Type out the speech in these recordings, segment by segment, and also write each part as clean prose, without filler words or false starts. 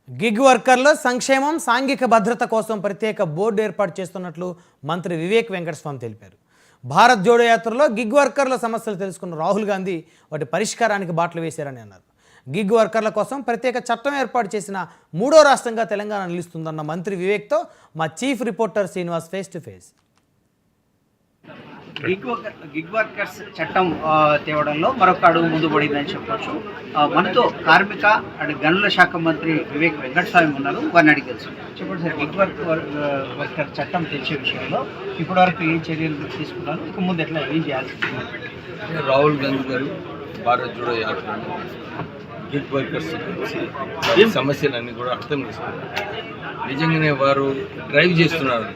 Gig వర్కర్ల సంక్షేమం సాంఘిక భద్రత కోసం ప్రత్యేక బోర్డు ఏర్పాటు చేస్తున్నట్లు మంత్రి వివేక్ వెంకటస్వామి తెలిపారు. భారత్ జోడో యాత్రలో గిగ్ వర్కర్ల సమస్యలు తెలుసుకున్న రాహుల్ గాంధీ వాటి పరిష్కారానికి బాటలు వేశారని అన్నారు. గిగ్ వర్కర్ల కోసం ప్రత్యేక చట్టం ఏర్పాటు చేసిన మూడో రాష్ట్రంగా తెలంగాణ నిలుస్తుందన్న మంత్రి వివేక్తో మా chief reporter Srinivas face to face. Gig workers చట్టం తేవడంలో మరొక అడుగు ముందు పడిందని చెప్పొచ్చు. మనతో కార్మిక అండ్ గనుల శాఖ మంత్రి వివేక్ వెంకటస్వామి ఉన్నారు. వారిని అడిగి తెలుసు. చెప్పండి సార్, గిగ్ వర్కర్ చట్టం తెచ్చే విషయంలో ఇప్పటివరకు ఏం చర్యలు తీసుకున్నారు, ఇక ముందు ఎట్లా ఏం చేయాలి? రాహుల్ గాంధీ గారు భారత్ జోడో యాత్రలో గిగ్ వర్కర్స్ సమస్యలన్నీ కూడా అర్థం చేసుకున్నారు. నిజంగానే వారు డ్రైవ్ చేస్తున్నారు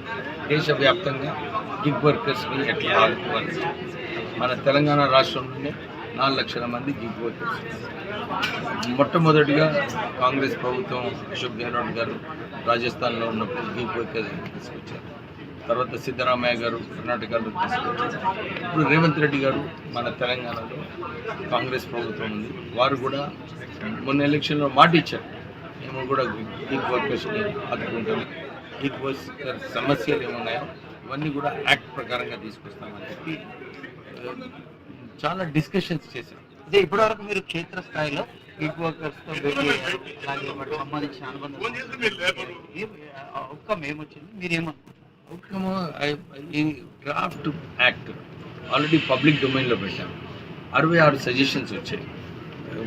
దేశవ్యాప్తంగా గిగ్ వర్కర్స్ని ఎట్లా ఆదుకోవాలి. మన తెలంగాణ రాష్ట్రంలోనే 4 లక్షల మంది గిగ్ వర్కర్స్. మొట్టమొదటిగా కాంగ్రెస్ ప్రభుత్వం అశోక్ గెహ్లోట్ గారు రాజస్థాన్లో ఉన్నప్పుడు గిగ్ వర్కర్స్ తీసుకొచ్చారు. తర్వాత సిద్ధరామయ్య గారు కర్ణాటకలో తీసుకొచ్చారు. ఇప్పుడు రేవంత్ రెడ్డి గారు మన తెలంగాణలో కాంగ్రెస్ ప్రభుత్వం ఉంది. వారు కూడా మొన్న ఎలక్షన్లో మాట ఇచ్చారు, మేము కూడా గిగ్ వర్కర్స్ని ఆదుకుంటాము. గిగ్ వర్కర్ సమస్యలు ఏమున్నాయో ఇవన్నీ కూడా యాక్ట్ ప్రకారంగా తీసుకొస్తామని చెప్పి చాలా డిస్కషన్స్ చేశాం. అదే ఇప్పటివరకు మీరు క్షేత్రస్థాయిలో గిగ్ వర్కర్స్తో భేటీ అయ్యారు, అలాగే వాటికి సంబంధించిన అనుబంధం అవుట్కమ్ ఏమొచ్చింది, మీరేమనుకుంటున్నారు? అవుట్కమ్ ఈ డ్రాఫ్ట్ యాక్ట్ ఆల్రెడీ పబ్లిక్ డొమైన్లో పెట్టాం. 66 సజెషన్స్ వచ్చాయి.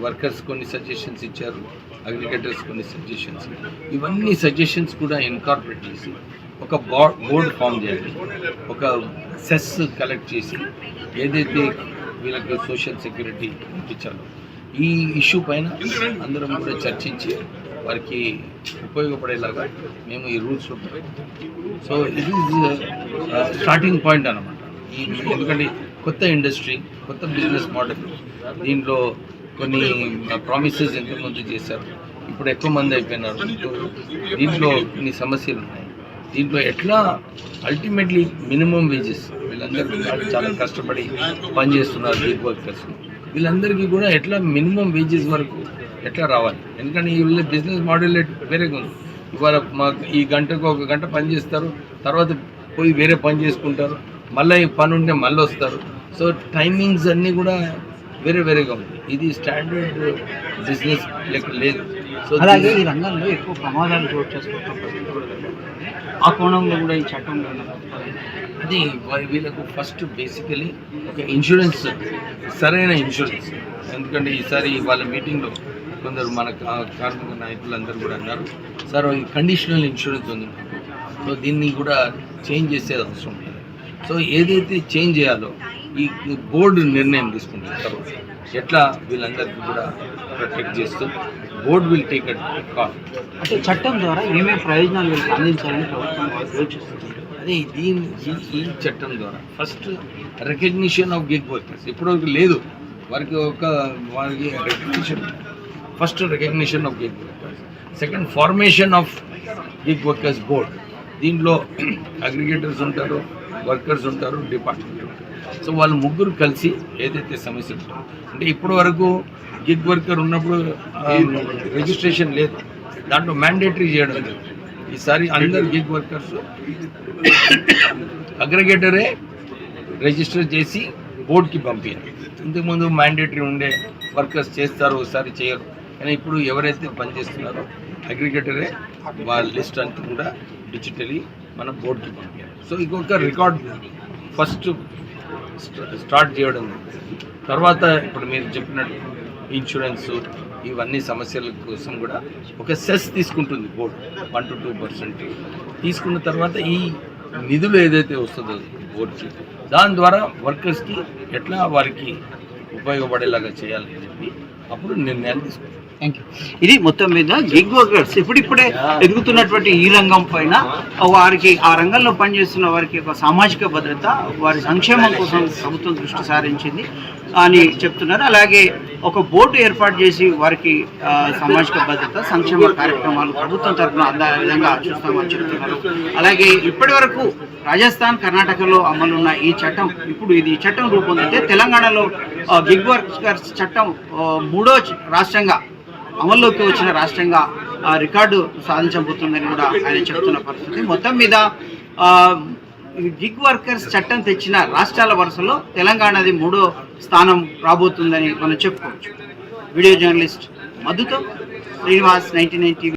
వర్కర్స్ కొన్ని సజెషన్స్ ఇచ్చారు, అగ్రిగేటర్స్ కొన్ని సజెషన్స్. ఇవన్నీ సజెషన్స్ కూడా ఇన్కార్పొరేట్ చేసి ఒక బోర్డు ఫామ్ చేయాలి. ఒక సెస్ కలెక్ట్ చేసి ఏదైతే వీళ్ళకి సోషల్ సెక్యూరిటీ ఇప్పించాలో ఈ ఇష్యూ పైన అందరం కూడా చర్చించి వారికి ఉపయోగపడేలాగా మేము ఈ రూల్స్ సో ఇది స్టార్టింగ్ పాయింట్ అన్నమాట. ఎందుకంటే కొత్త ఇండస్ట్రీ, కొత్త బిజినెస్ మోడల్, దీంట్లో కొన్ని ప్రామిసెస్ ఎంతమంది చేశారు, ఇప్పుడు ఎక్కువ మంది అయిపోయినారు. దీంట్లో కొన్ని సమస్యలు ఉన్నాయి. దీంట్లో ఎట్లా అల్టిమేట్లీ మినిమం వేజెస్, వీళ్ళందరూ చాలా కష్టపడి పనిచేస్తున్నారు గిగ్ వర్కర్స్, వీళ్ళందరికీ కూడా ఎట్లా మినిమం వేజెస్ వరకు ఎట్లా రావాలి. ఎందుకంటే వీళ్ళ బిజినెస్ మోడల్ వేరేగా ఉంది. ఇవాళ మాకు ఈ గంటకు 1 గంట పని చేస్తారు, తర్వాత పోయి వేరే పని చేసుకుంటారు, మళ్ళీ ఈ పని ఉంటే మళ్ళీ వస్తారు. సో టైమింగ్స్ అన్నీ కూడా వేరేగా ఉంది. ఇది స్టాండర్డ్ బిజినెస్ లెక్క లేదు. సో అలాగే ఈ రంగంలో ఎక్కువ ప్రమాదాలు చోటు చేసుకుంటాం. ఆ కోణంలో కూడా ఈ చట్టంలో అది వీళ్ళకు ఫస్ట్ బేసికలీ ఒక ఇన్సూరెన్స్, సరైన ఇన్సూరెన్స్. ఎందుకంటే ఈసారి వాళ్ళ మీటింగ్లో కొందరు మన కార్మిక నాయకులందరూ కూడా అన్నారు, సార్ ఈ కండిషనల్ ఇన్సూరెన్స్ ఉంది, సో దీన్ని కూడా చేంజ్ చేసేది అవసరం ఉంది. సో ఏదైతే చేంజ్ చేయాలో ఈ బోర్డు నిర్ణయం తీసుకుంటుంది. తర్వాత ఎట్లా వీళ్ళందరికీ కూడా ప్రొటెక్ట్ చేస్తూ బోర్డు విల్ టేక్ కాల్. అంటే చట్టం ద్వారా ఏమేమి ప్రయోజనాలు వీళ్ళకి అందించాలని ప్రభుత్వం యోచిస్తుంది. అదే ఈ చట్టం ద్వారా first recognition of gig workers ఇప్పటివరకు లేదు. వారికి recognition, first recognition of gig workers, second formation of gig workers board. దీంట్లో అగ్రిగేటర్స్ ఉంటారు, వర్కర్స్ ఉంటారు, డిపార్ట్మెంట్ ఉంటారు. సో వాళ్ళు ముగ్గురు కలిసి ఏదైతే సమస్యలు ఉంటాయో, అంటే ఇప్పటి వరకు గిగ్ వర్కర్ ఉన్నప్పుడు రిజిస్ట్రేషన్ లేదు, దాంట్లో మ్యాండేటరీ చేయడం లేదు. ఈసారి అందరు గిగ్ వర్కర్స్ అగ్రిగేటరే రిజిస్టర్ చేసి బోర్డుకి పంపించారు. ఇంతకుముందు మ్యాండేటరీ ఉండే, వర్కర్స్ చేస్తారు, ఒకసారి చేయరు. కానీ ఇప్పుడు ఎవరైతే పనిచేస్తున్నారో అగ్రిగేటరే వాళ్ళ లిస్ట్ అంతా కూడా డిజిటలీ మన బోర్డుకి పంపించారు. సో ఇంకొక రికార్డ్ ఫస్ట్ స్టార్ట్ చేయడం. తర్వాత ఇప్పుడు మీరు చెప్పినట్టు ఇన్సూరెన్స్, ఇవన్నీ సమస్యల కోసం కూడా ఒక సెస్ తీసుకుంటుంది బోర్డు, 1 to 2% తీసుకున్న తర్వాత ఈ నిధులు ఏదైతే వస్తుందో బోర్డుకి, దాని ద్వారా వర్కర్స్కి ఎట్లా వారికి ఉపయోగపడేలాగా చేయాలని చెప్పి అప్పుడు నిర్ణయాలు తీసుకుంటాం. Thank you. ఇది మొత్తం మీద గిగ్ వర్కర్స్ ఇప్పుడిప్పుడే ఎదుగుతున్నటువంటి ఈ రంగం పైన వారికి, ఆ రంగంలో పనిచేస్తున్న వారికి ఒక సామాజిక భద్రత, వారి సంక్షేమం కోసం ప్రభుత్వం దృష్టి సారించింది అని చెప్తున్నారు. అలాగే ఒక బోర్డు ఏర్పాటు చేసి వారికి సామాజిక భద్రత, సంక్షేమ కార్యక్రమాలు ప్రభుత్వం తరఫున అందే విధంగా చూస్తామని చెప్తున్నారు. అలాగే ఇప్పటి వరకు రాజస్థాన్, కర్ణాటకలో అమలున్న ఈ చట్టం, ఇప్పుడు ఇది చట్టం రూపొందితే తెలంగాణలో గిగ్ వర్కర్స్ చట్టం 3వ రాష్ట్రంగా అమల్లోకి వచ్చిన రాష్ట్రంగా రికార్డు సాధించబోతుందని కూడా ఆయన చెప్తున్న పరిస్థితి. మొత్తం మీద గిగ్ వర్కర్స్ చట్టం తెచ్చిన రాష్ట్రాల వరుసలో తెలంగాణది 3వ స్థానం రాబోతుందని మనం చెప్పుకోవచ్చు. వీడియో జర్నలిస్ట్ మధుతో శ్రీనివాస్, 99 TV.